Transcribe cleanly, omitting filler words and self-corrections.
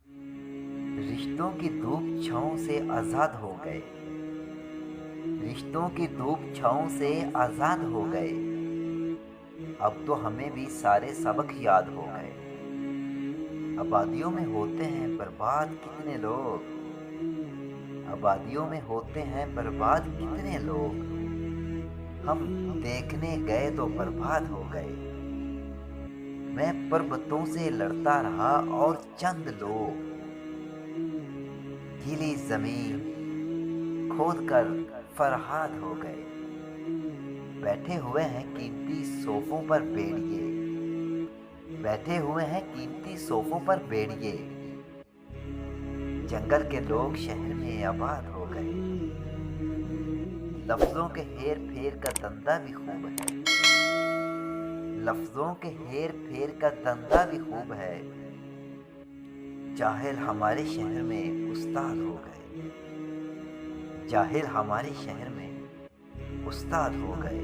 रिश्तों की धूप छाँव से आज़ाद हो गए। रिश्तों की धूप छाँव से आज़ाद हो गए। अब तो हमें भी सारे सबक याद हो गए। आबादियों में होते हैं बर्बाद कितने लोग। आबादियों में होते हैं बर्बाद कितने लोग। हम देखने गए तो बर्बाद हो गए। मैं पर्वतों से लड़ता रहा और चंद लोग गीली जमीन खोद कर फरहाद हो गए। बैठे हुए हैं कीमती सोफों पर बेड़िए। बैठे हुए हैं कीमती सोफों पर बेड़िए। जंगल के लोग शहर में आबाद हो गए। लफ्जों के हेर फेर का धंधा भी खूब है। लफ्जों के हेर फेर का धंधा भी खूब है। जाहिल हमारे शहर में उस्ताद हो गए। जाहिल हमारे शहर में उस्ताद हो गए।